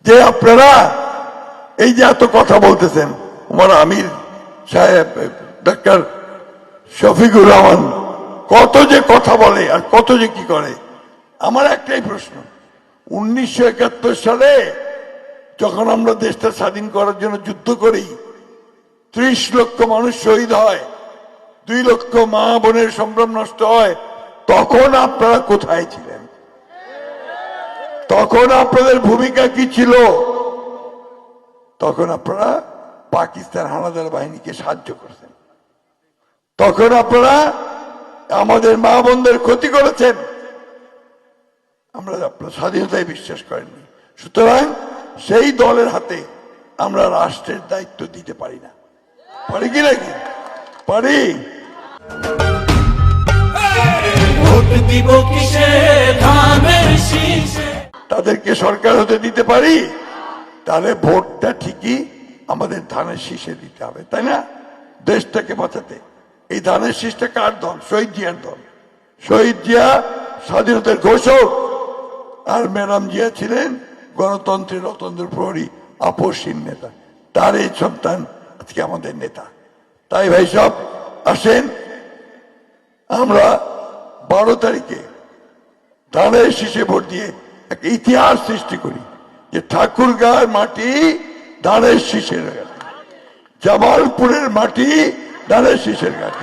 যে আপনারা এই যে এত কথা বলতেছেন, উমর আমির সাহেব, ডাক্তার শফিকুর রহমান কত যে কথা বলে আর কত যে কি করে। আমার একটাই প্রশ্ন, 1971 সালে যখন আমরা দেশটা স্বাধীন করার জন্য যুদ্ধ করি, 30 লক্ষ মানুষ শহীদ হয়, 2 লক্ষ মা বোনের সম্ভ্রম নষ্ট হয়, তখন আপনারা কোথায় ছিলেন? তখন আপনাদের ভূমিকা কি ছিল? তখন আপনারা পাকিস্তান হানাদার বাহিনীকে সাহায্য করছেন, তখন আপনারা আমাদের মা বোনদের ক্ষতি করেছেন। আমরা আপনার স্বাধীনতায় বিশ্বাস করেননি। সুতরাং সেই দলের হাতে আমরা রাষ্ট্রের দায়িত্ব দিতে পারি না। পারি কি নাকি? পারি। তাদেরকে সরকার হতে দিতে পারি, তাহলে ভোটটা ঠিকই আমাদের ধানের শীষে দিতে হবে, তাই না? দেশটাকে বাঁচাতে। এই ধানের শীষটা কার দল? শহীদ জিয়ার দল। শহীদ জিয়া স্বাধীনতার ঘোষক, আর ম্যাডাম জিয়া ছিলেন গণতন্ত্রের অতন্ত্র প্রহরী, আপসহীন নেতা। তার এই সন্তান আজকে আমাদের নেতা। তাই ভাই সব আসেন, আমরা 12 তারিখে ধানের শীষে ভোট দিয়ে এক ইতিহাস সৃষ্টি করি যে ঠাকুরগাঁর মাটি ধানের শীষের ঘাটি, জামালপুরের মাটি ধানের শীষের ঘাটি।